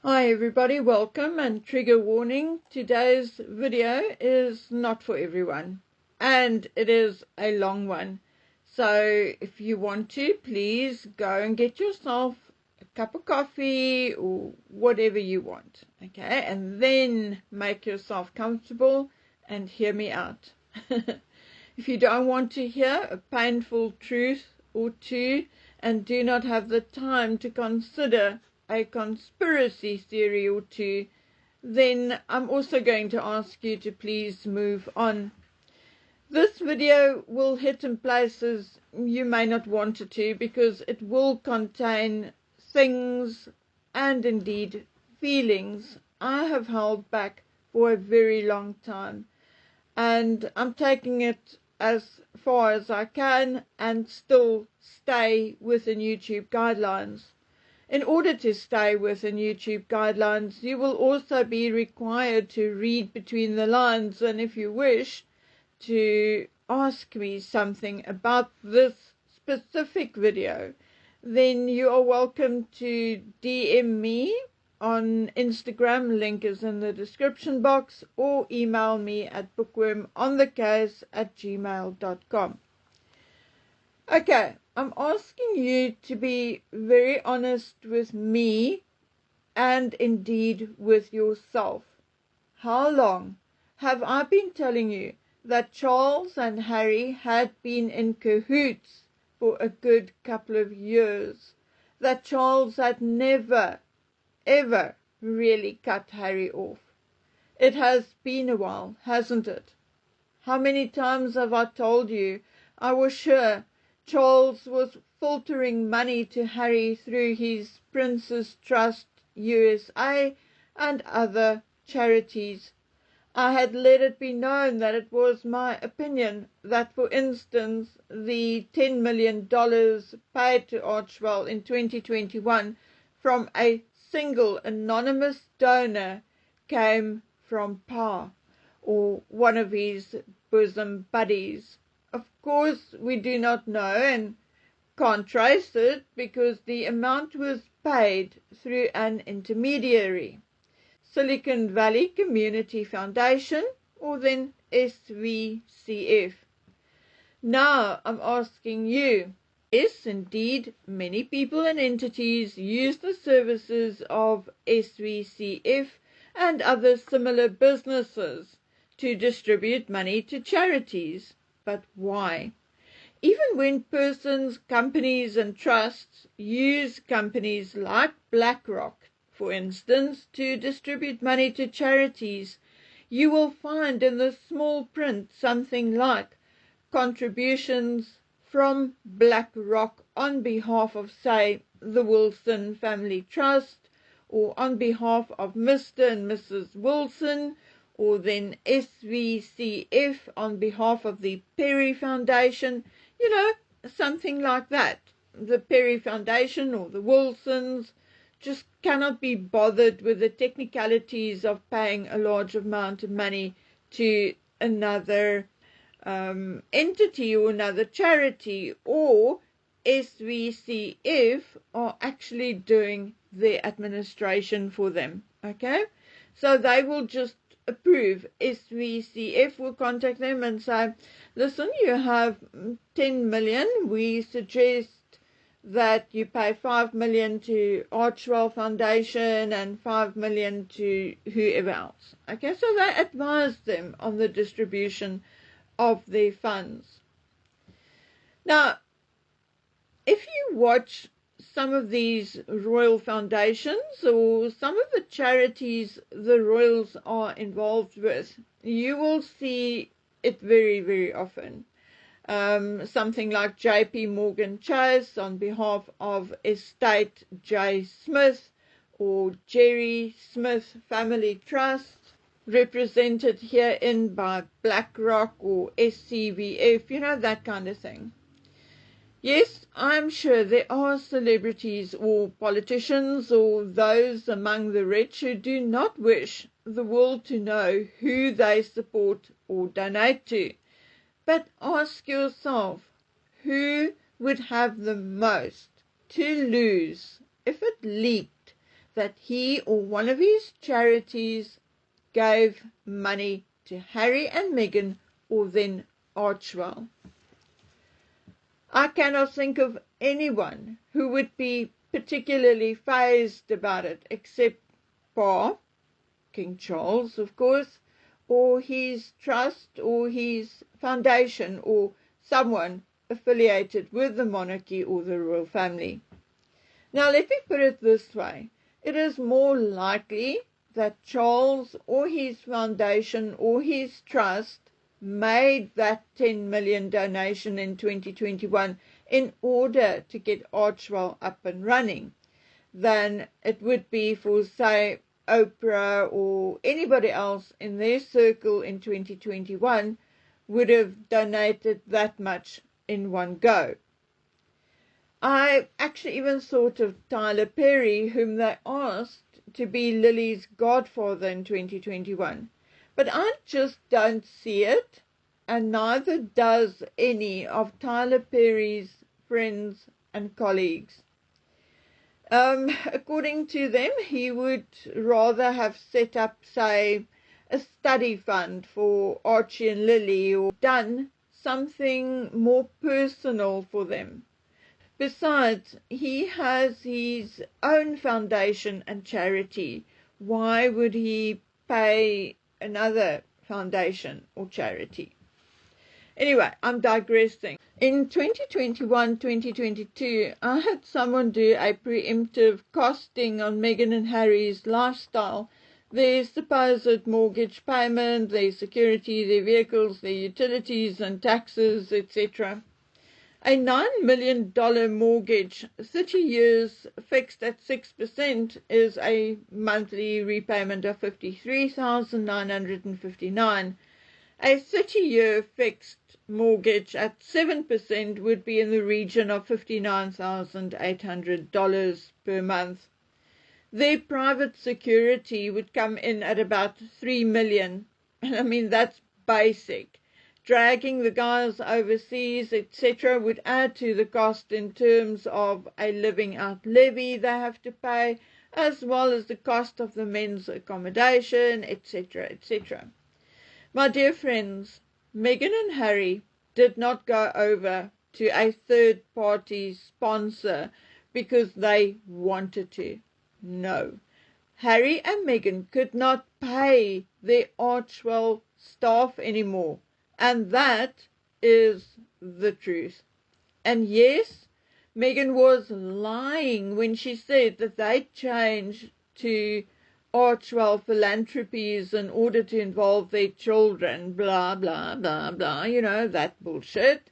Hi everybody, welcome, and trigger warning. Today's video is not for everyone and it is a long one. So if you want to, please go and get yourself a cup of coffee or whatever you want, okay? And then make yourself comfortable and hear me out. If you don't want to hear a painful truth or two and do not have the time to consider a conspiracy theory or two, then I'm also going to ask you to please move on. This video will hit in places you may not want it to, because it will contain things and indeed feelings I have held back for a very long time, and I'm taking it as far as I can and still stay within YouTube guidelines. In order to stay within YouTube guidelines, you will also be required to read between the lines, and if you wish to ask me something about this specific video, then you are welcome to DM me on Instagram, link is in the description box, or email me at bookwormonthecase@gmail.com. Okay, I'm asking you to be very honest with me and indeed with yourself. How long have I been telling you that Charles and Harry had been in cahoots for a good couple of years? That Charles had never, ever really cut Harry off? It has been a while, hasn't it? How many times have I told you I was sure Charles was filtering money to Harry through his Prince's Trust USA and other charities? I had let it be known that it was my opinion that, for instance, the $10 million paid to Archwell in 2021 from a single anonymous donor came from Pa, or one of his bosom buddies. Of course, we do not know and can't trace it, because the amount was paid through an intermediary, Silicon Valley Community Foundation, or then SVCF. Now I'm asking you, yes, indeed, many people and entities use the services of SVCF and other similar businesses to distribute money to charities. But why? Even when persons, companies and trusts use companies like BlackRock, for instance, to distribute money to charities, you will find in the small print something like contributions from BlackRock on behalf of, say, the Wilson Family Trust, or on behalf of Mr. and Mrs. Wilson, or then SVCF on behalf of the Perry Foundation, something like that. The Perry Foundation or the Wilsons just cannot be bothered with the technicalities of paying a large amount of money to another entity or another charity, or SVCF are actually doing the administration for them. Okay, so they will just approve. SVCF will contact them and say, listen, you have 10 million, we suggest that you pay 5 million to Archwell Foundation and 5 million to whoever else. Okay, so they advise them on the distribution of their funds. Now, if you watch some of these royal foundations or some of the charities the royals are involved with, you will see it very, very often. Something like JP Morgan Chase on behalf of Estate J. Smith, or Jerry Smith Family Trust, represented herein by BlackRock or SCVF, that kind of thing. Yes, I'm sure there are celebrities or politicians or those among the rich who do not wish the world to know who they support or donate to. But ask yourself, who would have the most to lose if it leaked that he or one of his charities gave money to Harry and Meghan or then Archwell. I cannot think of anyone who would be particularly fazed about it except for King Charles, of course, or his trust or his foundation or someone affiliated with the monarchy or the royal family. Now let me put it this way. It is more likely that Charles or his foundation or his trust made that 10 million donation in 2021 in order to get Archwell up and running than it would be for, say, Oprah or anybody else in their circle in 2021 would have donated that much in one go. I actually even thought of Tyler Perry, whom they asked to be Lily's godfather in 2021. But I just don't see it, and neither does any of Tyler Perry's friends and colleagues. According to them, he would rather have set up, say, a study fund for Archie and Lily or done something more personal for them. Besides, he has his own foundation and charity. Why would he pay another foundation or charity? Anyway, I'm digressing. In 2021-2022, I had someone do a preemptive costing on Meghan and Harry's lifestyle, their supposed mortgage payment, their security, their vehicles, their utilities and taxes, etc. A $9 million mortgage, 30 years fixed at 6%, is a monthly repayment of $53,959. A 30-year fixed mortgage at 7% would be in the region of $59,800 per month. Their private security would come in at about $3 million. I mean, that's basic. Dragging the guys overseas, etc., would add to the cost in terms of a living out levy they have to pay, as well as the cost of the men's accommodation, etc., etc. My dear friends, Meghan and Harry did not go over to a third-party sponsor because they wanted to. No. Harry and Meghan could not pay their Archwell staff anymore. And that is the truth. And yes, Meghan was lying when she said that they changed to Archwell philanthropies in order to involve their children, blah, blah, blah, blah, you know, that bullshit.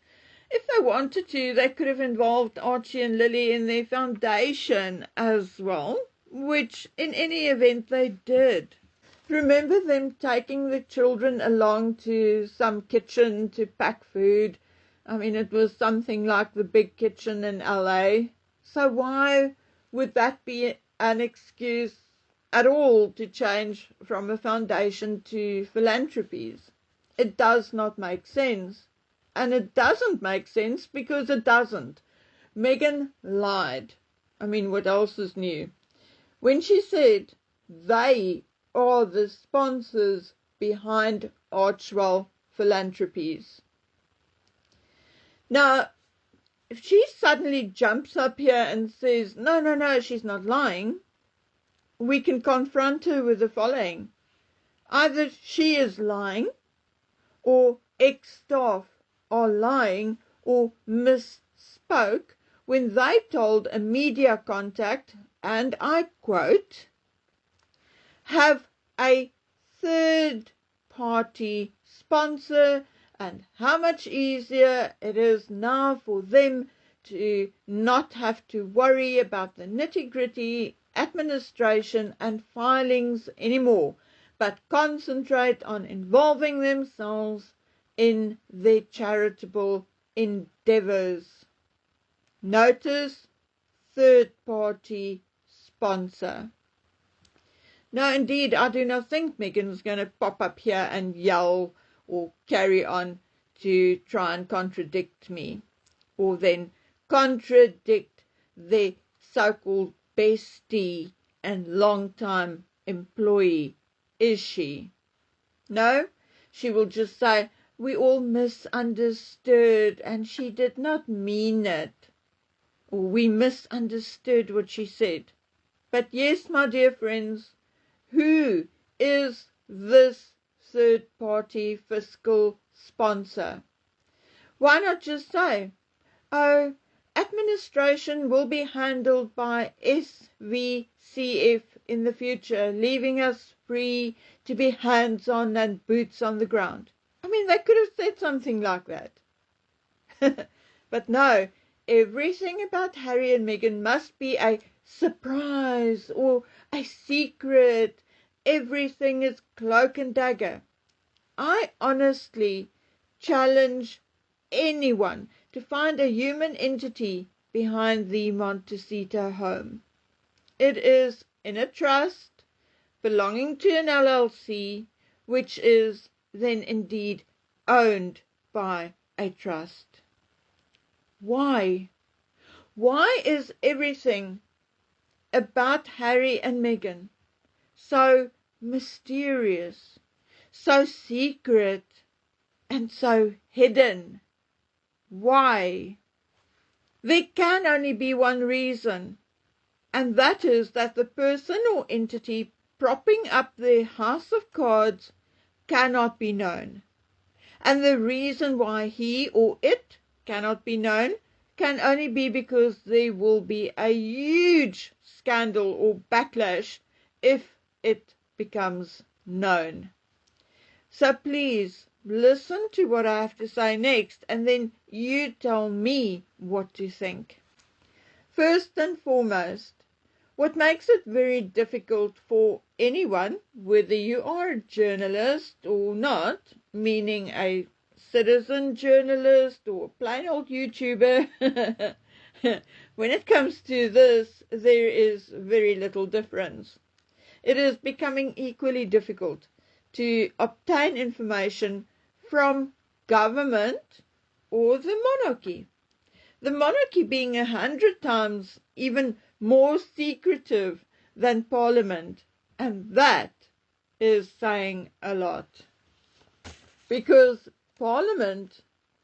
If they wanted to, they could have involved Archie and Lily in their foundation as well, which in any event they did. Remember them taking the children along to some kitchen to pack food? I mean, it was something like the big kitchen in LA. So why would that be an excuse at all to change from a foundation to philanthropies? It does not make sense. And it doesn't make sense because it doesn't. Meghan lied. I mean, what else is new? When she said they are the sponsors behind Archwell Philanthropies. Now, if she suddenly jumps up here and says, no, she's not lying, we can confront her with the following. Either she is lying, or ex-staff are lying, or misspoke when they told a media contact, and I quote, have a third-party sponsor, and how much easier it is now for them to not have to worry about the nitty-gritty administration and filings anymore, but concentrate on involving themselves in their charitable endeavors. Notice, third-party sponsor. No, indeed, I do not think Meghan's going to pop up here and yell or carry on to try and contradict me, or then contradict the so-called bestie and long-time employee, is she? No, she will just say, we all misunderstood and she did not mean it. Or we misunderstood what she said. But yes, my dear friends, who is this third-party fiscal sponsor? Why not just say, oh, administration will be handled by SVCF in the future, leaving us free to be hands-on and boots on the ground. I mean, they could have said something like that. But no, everything about Harry and Meghan must be a surprise or a secret. Everything is cloak and dagger. I honestly challenge anyone to find a human entity behind the Montecito home. It is in a trust belonging to an LLC, which is then indeed owned by a trust. Why? Why is everything about Harry and Meghan so mysterious, so secret, and so hidden? Why? There can only be one reason, and that is that the person or entity propping up their house of cards cannot be known. And the reason why he or it cannot be known can only be because there will be a huge scandal or backlash if it becomes known. So please, listen to what I have to say next, and then you tell me what to think. First and foremost, what makes it very difficult for anyone, whether you are a journalist or not, meaning a citizen journalist or a plain old YouTuber, when it comes to this, there is very little difference. It is becoming equally difficult to obtain information from government or the monarchy. The monarchy being 100 times even more secretive than Parliament, and that is saying a lot. Because Parliament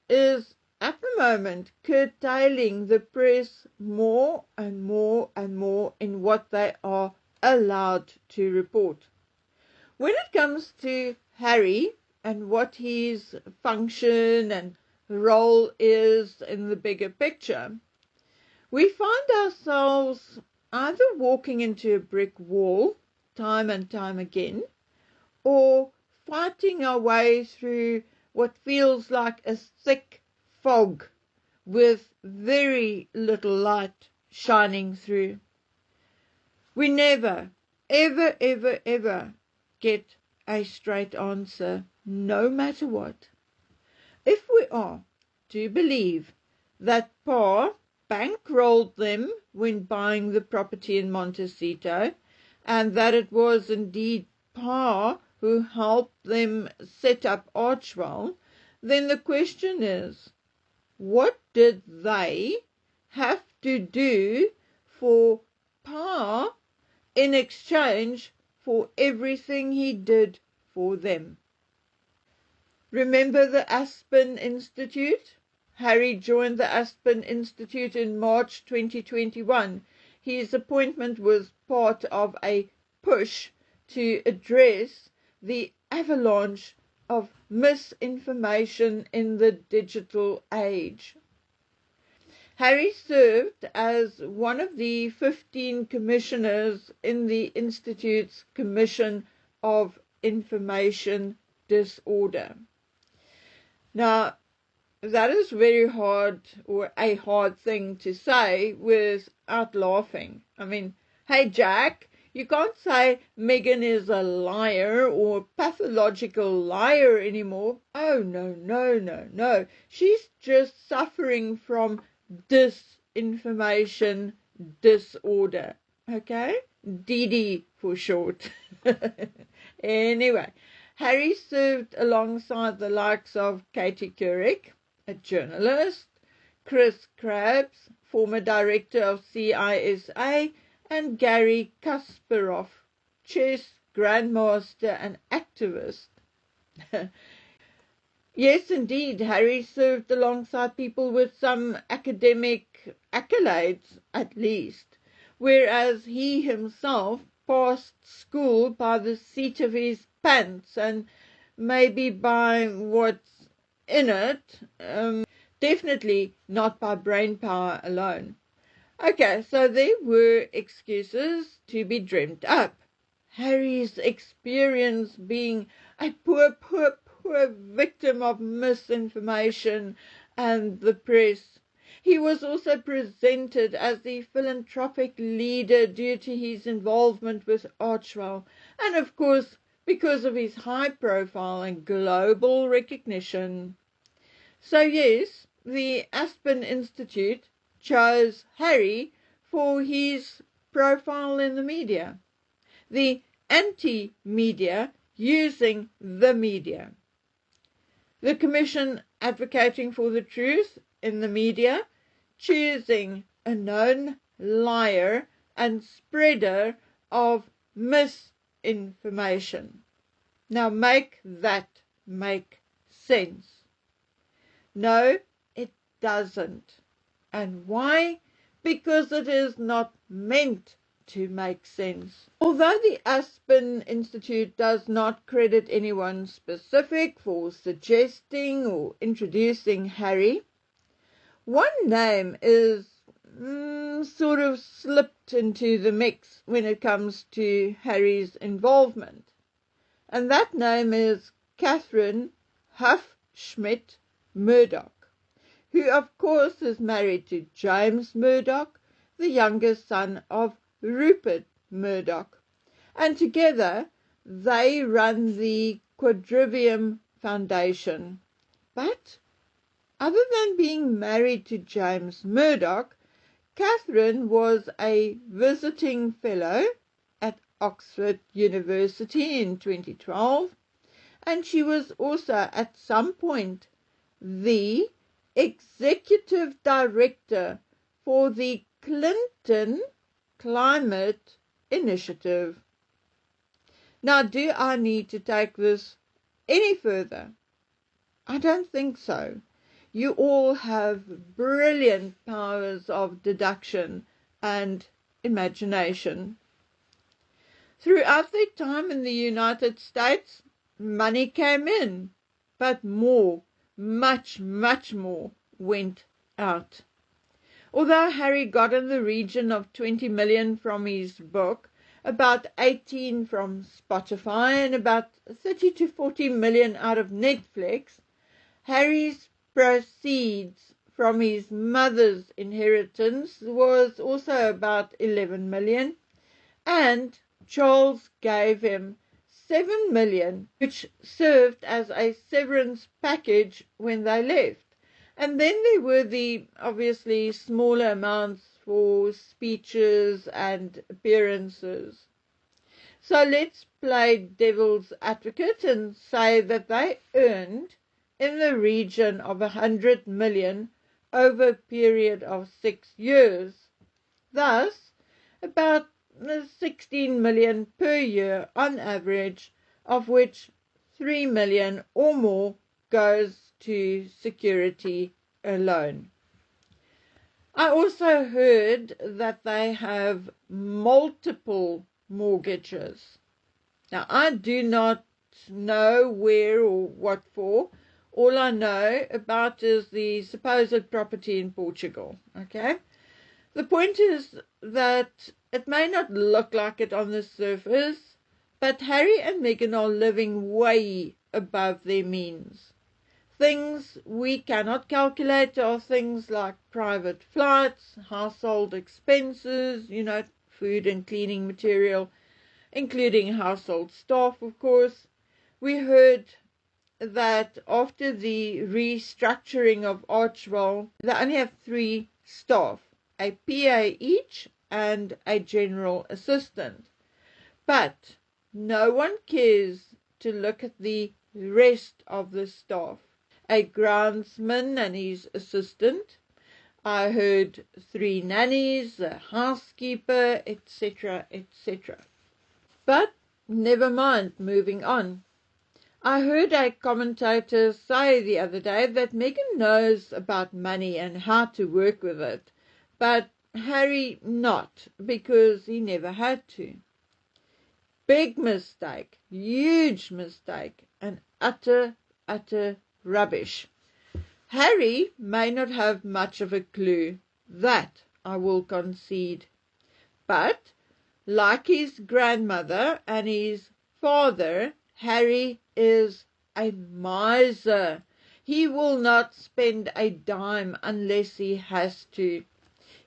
is at the moment curtailing the press more and more and more in what they are allowed to report. When it comes to Harry and what his function and role is in the bigger picture, we find ourselves either walking into a brick wall time and time again, or fighting our way through what feels like a thick fog with very little light shining through. We never, ever, ever, ever get a straight answer, no matter what. If we are to believe that Pa bankrolled them when buying the property in Montecito, and that it was indeed Pa who helped them set up Archwell, then the question is, what did they have to do for Pa in exchange for everything he did for them? Remember the Aspen Institute? Harry joined the Aspen Institute in March 2021. His appointment was part of a push to address the avalanche of misinformation in the digital age. Harry served as one of the 15 commissioners in the Institute's Commission of Information Disorder. Now, that is very hard, or a hard thing to say without laughing. I mean, hey Jack, you can't say Meghan is a liar or a pathological liar anymore. Oh, no, no, no, no. She's just suffering from disinformation disorder. Okay? DD for short. Anyway, Harry served alongside the likes of Katie Couric, a journalist, Chris Krabs, former director of CISA, and Garry Kasparov, chess grandmaster and activist. Yes, indeed, Harry served alongside people with some academic accolades, at least, whereas he himself passed school by the seat of his pants and maybe by what's in it, definitely not by brain power alone. Okay, so there were excuses to be dreamt up. Harry's experience being a poor victim of misinformation and the press. He was also presented as the philanthropic leader due to his involvement with Archwell, and of course because of his high profile and global recognition. So yes, the Aspen Institute chose Harry for his profile in the media, the anti-media using the media, the Commission advocating for the truth in the media, choosing a known liar and spreader of misinformation. Now make that make sense. No, it doesn't. And why? Because it is not meant to make sense. Although the Aspen Institute does not credit anyone specific for suggesting or introducing Harry, one name is sort of slipped into the mix when it comes to Harry's involvement. And that name is Catherine Huff-Schmidt Murdoch, who of course is married to James Murdoch, the youngest son of Rupert Murdoch, and together they run the Quadrivium Foundation. But other than being married to James Murdoch, Catherine was a visiting fellow at Oxford University in 2012, and she was also at some point the executive director for the Clinton Climate Initiative. Now, do I need to take this any further? I don't think so. You all have brilliant powers of deduction and imagination. Throughout their time in the United States, money came in, but more, much more went out. Although Harry got in the region of 20 million from his book, about 18 from Spotify, and about 30 to 40 million out of Netflix, Harry's proceeds from his mother's inheritance was also about 11 million, and Charles gave him 7 million, which served as a severance package when they left. And then there were the obviously smaller amounts for speeches and appearances. So let's play devil's advocate and say that they earned in the region of 100 million over a period of 6 years. Thus, about 16 million per year on average, of which 3 million or more goes to security alone. I also heard that they have multiple mortgages. Now, I do not know where or what for. All I know about is the supposed property in Portugal, okay? The point is that it may not look like it on the surface, but Harry and Meghan are living way above their means. Things we cannot calculate are things like private flights, household expenses, food and cleaning material, including household staff, of course. We heard that after the restructuring of Archwell, they only have 3 staff, a PA each and a general assistant. But no one cares to look at the rest of the staff. A groundsman and his assistant, I heard 3 nannies, a housekeeper, etc., etc. But never mind, moving on. I heard a commentator say the other day that Meghan knows about money and how to work with it, but Harry not, because he never had to. Big mistake, huge mistake, and utter rubbish. Harry may not have much of a clue, that I will concede. But, like his grandmother and his father, Harry is a miser. He will not spend a dime unless he has to.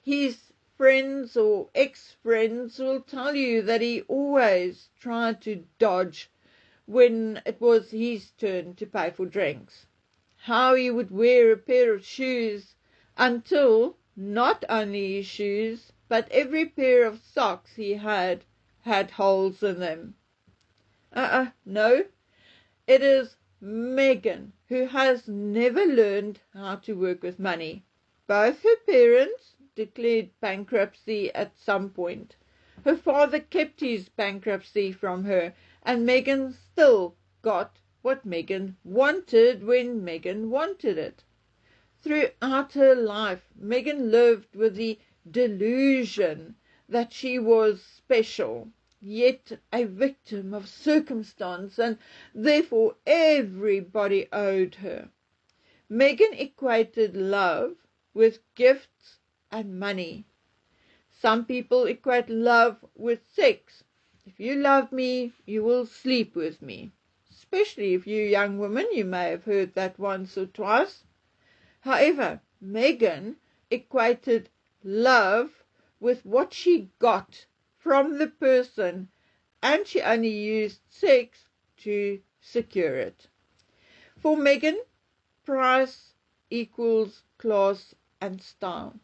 His friends or ex-friends will tell you that he always tried to dodge when it was his turn to pay for drinks. How he would wear a pair of shoes until not only his shoes, but every pair of socks he had holes in them. No, it is Meghan who has never learned how to work with money. Both her parents declared bankruptcy at some point. Her father kept his bankruptcy from her, and Meghan still got what Meghan wanted when Meghan wanted it. Throughout her life, Meghan lived with the delusion that she was special, yet a victim of circumstance, and therefore everybody owed her. Meghan equated love with gifts and money. Some people equate love with sex. If you love me, you will sleep with me. Especially if you young women, you may have heard that once or twice. However, Meghan equated love with what she got from the person, and she only used sex to secure it. For Meghan, price equals class and style.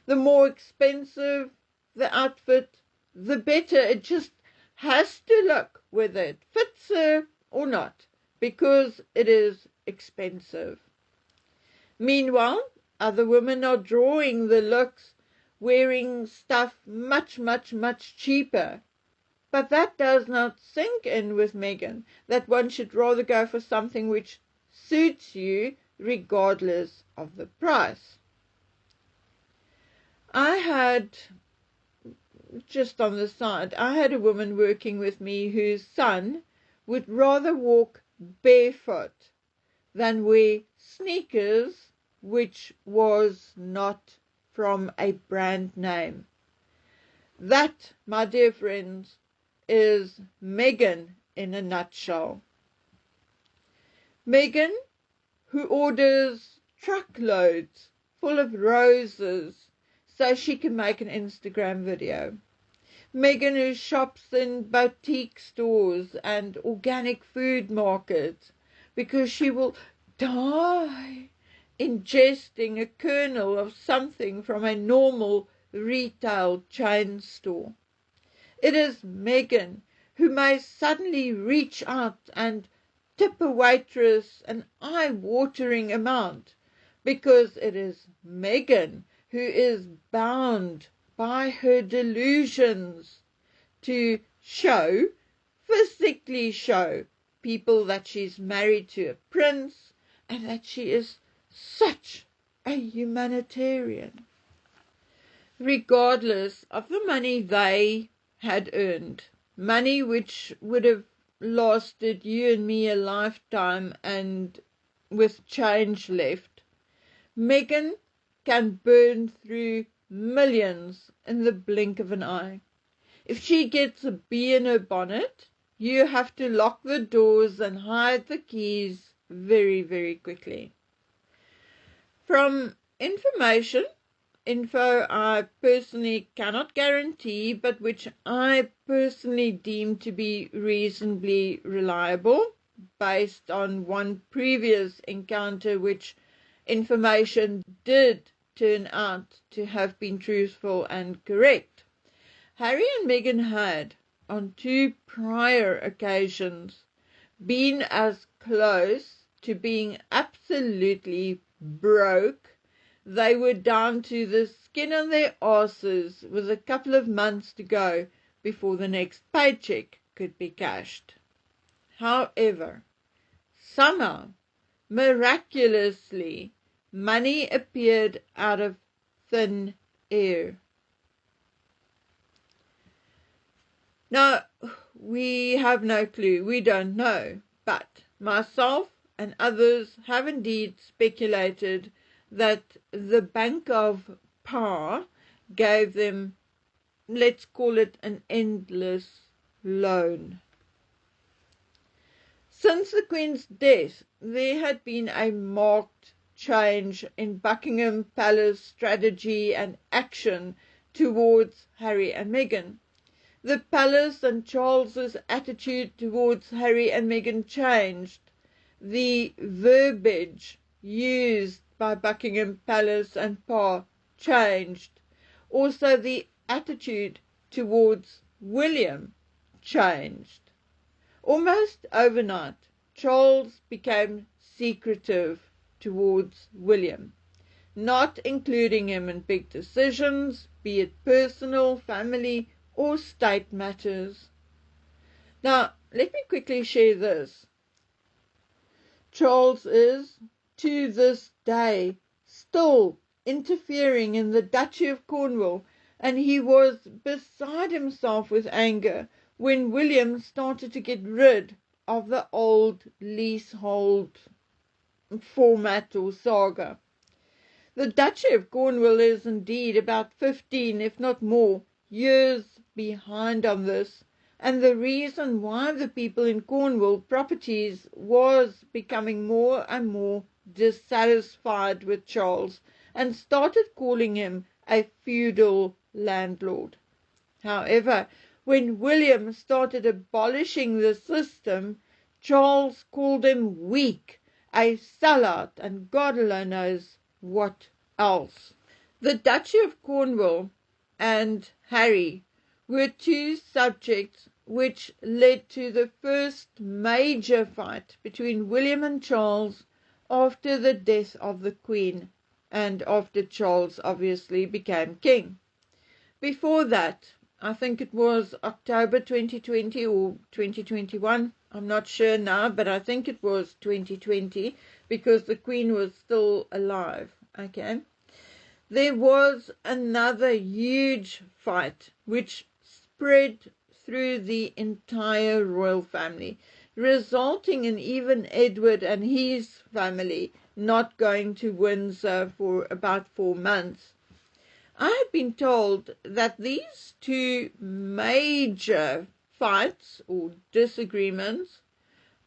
The more expensive the outfit, the better. It just has to look, whether it fits her or not, because it is expensive. Meanwhile, other women are drawing the looks, wearing stuff much cheaper. But that does not sink in with Meghan, that one should rather go for something which suits you regardless of the price. Just on the side, I had a woman working with me whose son would rather walk barefoot than wear sneakers which was not from a brand name. That, my dear friends, is Meghan in a nutshell. Meghan, who orders truckloads full of roses so she can make an Instagram video. Meghan, who shops in boutique stores and organic food markets because she will die ingesting a kernel of something from a normal retail chain store. It is Meghan who may suddenly reach out and tip a waitress an eye-watering amount, because it is Meghan who is bound by her delusions to physically show people that she's married to a prince and that she is such a humanitarian. Regardless of the money they had earned, money which would have lasted you and me a lifetime and with change left, Meghan can burn through millions in the blink of an eye. If she gets a bee in her bonnet, you have to lock the doors and hide the keys very quickly. From info I personally cannot guarantee, but which I personally deem to be reasonably reliable, based on one previous encounter which information did turn out to have been truthful and correct. Harry and Meghan had, on 2 prior occasions, been as close to being absolutely broke they were down to the skin on their asses with a couple of months to go before the next paycheck could be cashed. However, somehow, miraculously, money appeared out of thin air. Now, we have no clue, we don't know, but myself and others have indeed speculated that the Bank of Power gave them, let's call it, an endless loan. Since the Queen's death, there had been a marked change in Buckingham Palace strategy and action towards Harry and Meghan. The palace and Charles's attitude towards Harry and Meghan changed. The verbiage used by Buckingham Palace and Pa changed. Also, the attitude towards William changed. Almost overnight, Charles became secretive towards William, not including him in big decisions, be it personal, family, or state matters. Now, let me quickly share this. Charles is, to this day, still interfering in the Duchy of Cornwall, and he was beside himself with anger when William started to get rid of the old leasehold format or saga. The Duchy of Cornwall is indeed about 15, if not more, years behind on this, and the reason why the people in Cornwall properties was becoming more and more dissatisfied with Charles and started calling him a feudal landlord. However, when William started abolishing the system, Charles called him weak, a sellout, and God alone knows what else. The Duchy of Cornwall and Harry were two subjects which led to the first major fight between William and Charles after the death of the Queen and after Charles obviously became king. Before that, I think it was October 2020 or 2021, I'm not sure now, but I think it was 2020 because the Queen was still alive, okay? There was another huge fight which spread through the entire royal family, resulting in even Edward and his family not going to Windsor for about 4 months. I have been told that these two major fights or disagreements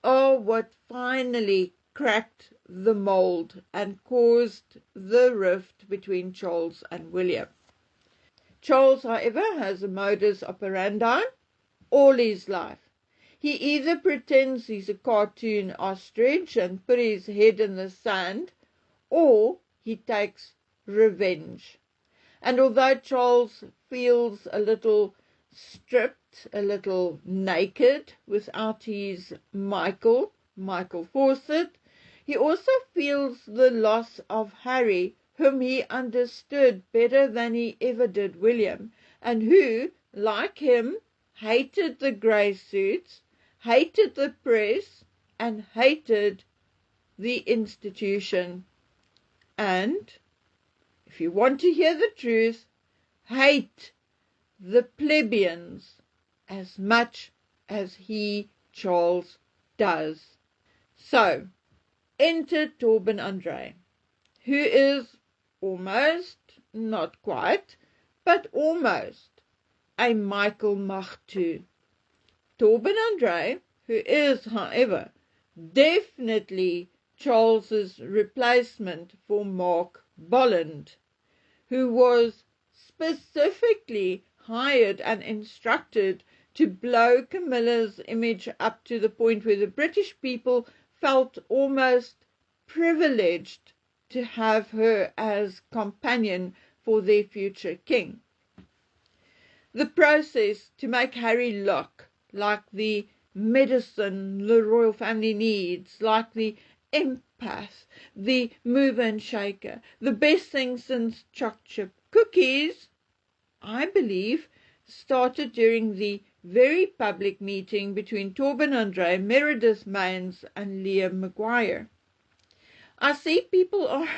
are what finally cracked the mold and caused the rift between Charles and William. Charles, however, has a modus operandi all his life. He either pretends he's a cartoon ostrich and put his head in the sand, or he takes revenge. And although Charles feels a little stripped, a little naked without his Michael Fawcett, he also feels the loss of Harry, whom he understood better than he ever did William, and who, like him, hated the grey suits, hated the press, and hated the institution. And, if you want to hear the truth, hate the plebeians as much as he, Charles, does. So, enter Torben André, who is almost, not quite, but almost a Michael Machtu. Torben André, who is, however, definitely Charles's replacement for Mark Bolland, who was specifically hired and instructed to blow Camilla's image up to the point where the British people felt almost privileged to have her as companion for their future king. The process to make Harry look like the medicine the royal family needs, like the empath, the mover and shaker, the best thing since choc chip cookies, I believe, started during the very public meeting between Torben Andre, Meredith Maines, and Liam Maguire. I see people are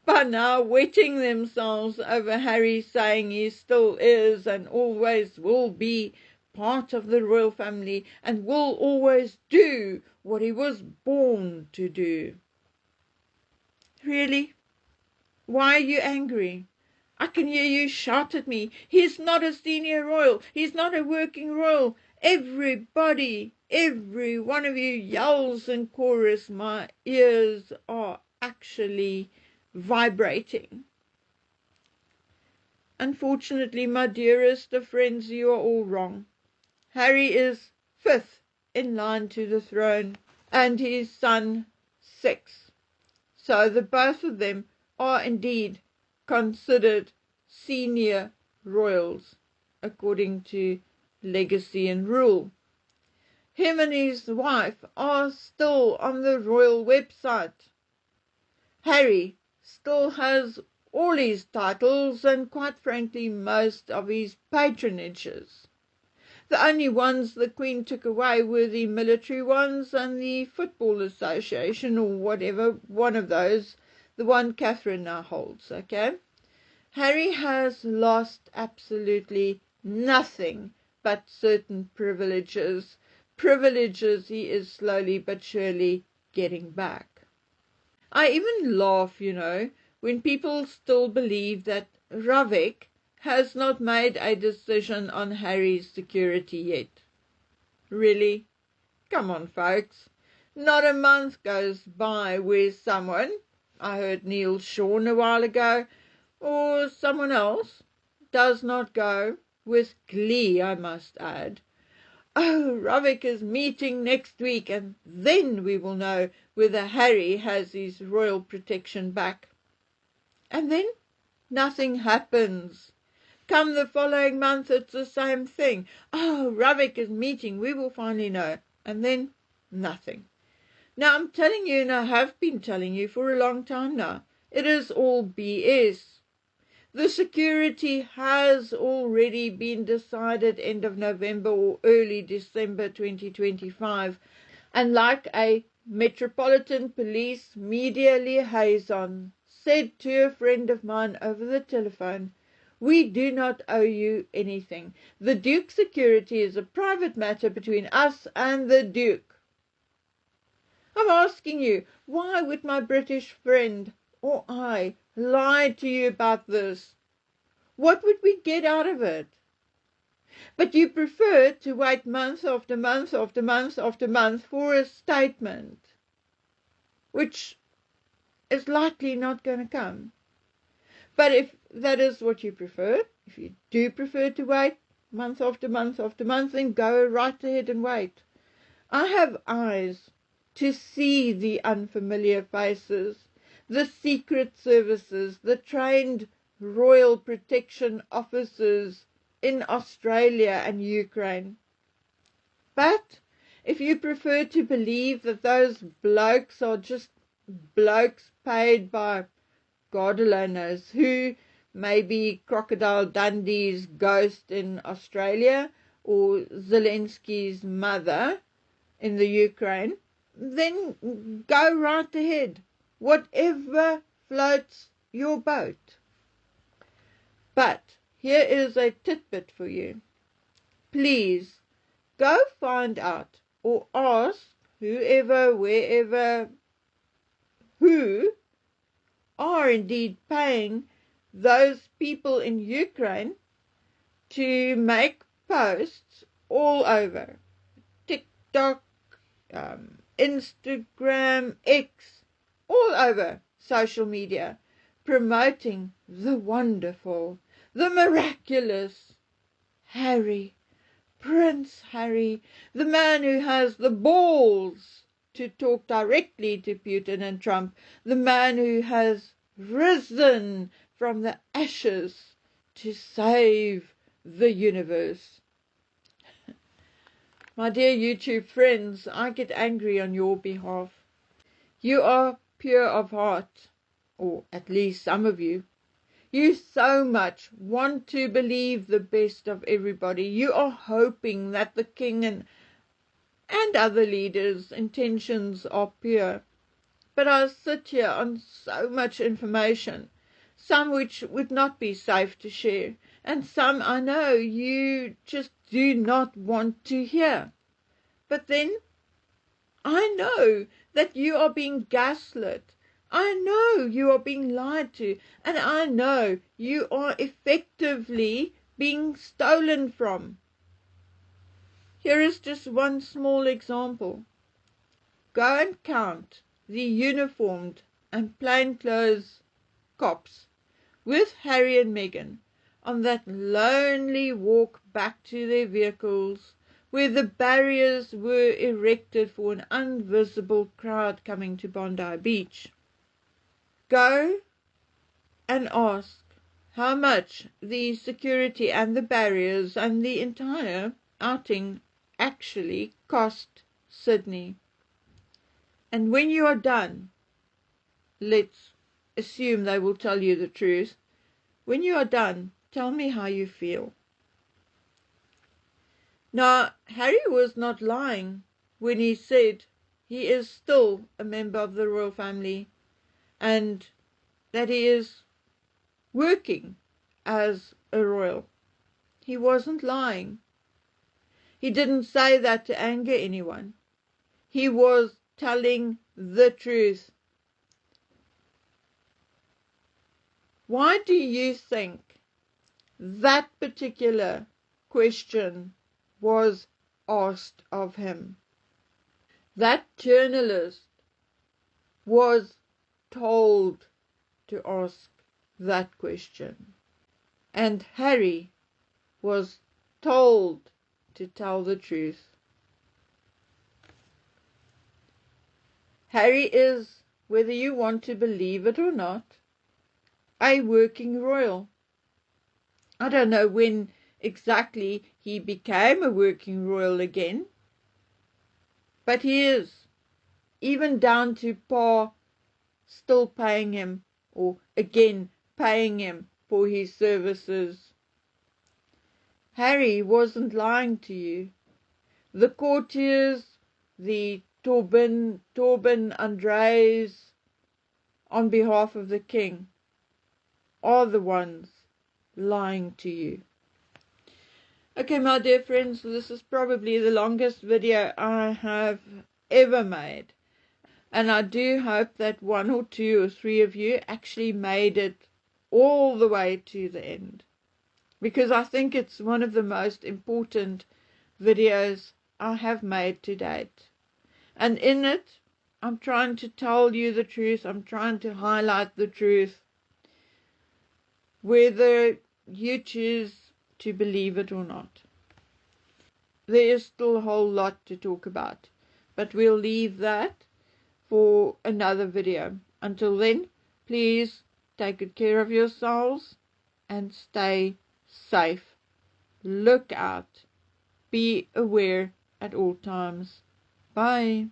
by now wetting themselves over Harry saying he still is and always will be part of the royal family and will always do what he was born to do. Really? Why are you angry? I can hear you shout at me. He's not a senior royal. He's not a working royal. Everybody, every one of you yells in chorus. My ears are actually vibrating. Unfortunately, my dearest of friends, you are all wrong. Harry is 5th in line to the throne and his son 6th. So the both of them are indeed considered senior royals according to legacy and rule. Him and his wife are still on the royal website. Harry still has all his titles and, quite frankly, most of his patronages. The only ones the Queen took away were the military ones and the Football Association, or whatever, one of those, the one Catherine now holds, okay? Harry has lost absolutely nothing but certain privileges. Privileges he is slowly but surely getting back. I even laugh, when people still believe that Ravik has not made a decision on Harry's security yet. Really? Come on, folks. Not a month goes by where someone, I heard Neil Sean a while ago, or someone else, does not go, with glee I must add, "Oh, Ravik is meeting next week, and then we will know whether Harry has his royal protection back." And then nothing happens. Come the following month, it's the same thing. "Oh, Ravik is meeting, we will finally know." And then nothing. Now, I'm telling you, and I have been telling you for a long time now, it is all BS. The security has already been decided end of November or early December 2025. And like a Metropolitan Police media liaison said to a friend of mine over the telephone, "We do not owe you anything. The Duke's security is a private matter between us and the Duke." I'm asking you, why would my British friend or I lie to you about this? What would we get out of it? But you prefer to wait month after month after month after month for a statement, which is likely not going to come. But if that is what you prefer, if you do prefer to wait month after month after month, then go right ahead and wait. I have eyes to see the unfamiliar faces, the secret services, the trained royal protection officers in Australia and Ukraine. But if you prefer to believe that those blokes are just blokes paid by God alone knows who, maybe Crocodile Dundee's ghost in Australia or Zelensky's mother in the Ukraine, then go right ahead, whatever floats your boat. But here is a tidbit for you. Please go find out or ask whoever, wherever, who are indeed paying those people in Ukraine to make posts all over TikTok, Instagram, X, all over social media, promoting the wonderful, the miraculous Harry, Prince Harry, the man who has the balls to talk directly to Putin and Trump, the man who has risen from the ashes to save the universe. My dear YouTube friends, I get angry on your behalf. You are pure of heart, or at least some of you. You so much want to believe the best of everybody. You are hoping that the king and other leaders' intentions are pure. But I sit here on so much information, some which would not be safe to share, and some I know you just do not want to hear. But then I know that you are being gaslit. I know you are being lied to, and I know you are effectively being stolen from. Here is just one small example. Go and count the uniformed and plainclothes cops with Harry and Meghan on that lonely walk back to their vehicles, where the barriers were erected for an invisible crowd coming to Bondi Beach. Go and ask how much the security and the barriers and the entire outing actually cost Sydney. And when you are done, let's assume they will tell you the truth. When you are done, tell me how you feel. Now, Harry was not lying when he said he is still a member of the royal family and that he is working as a royal. He wasn't lying. He didn't say that to anger anyone. He was telling the truth. Why do you think that particular question was asked of him? That journalist was told to ask that question, and Harry was told to tell the truth. Harry is, whether you want to believe it or not, a working royal. I don't know when exactly he became a working royal again, but he is, even down to Pa still paying him, or again paying him for his services. Harry wasn't lying to you. The courtiers, the Torben Andres, on behalf of the king, are the ones lying to you. Okay, my dear friends, this is probably the longest video I have ever made. And I do hope that one or two or three of you actually made it all the way to the end, because I think it's one of the most important videos I have made to date. And in it, I'm trying to tell you the truth. I'm trying to highlight the truth, whether you choose to believe it or not. There is still a whole lot to talk about, but we'll leave that for another video. Until then, please take good care of yourselves and stay safe. Look out. Be aware at all times. Bye.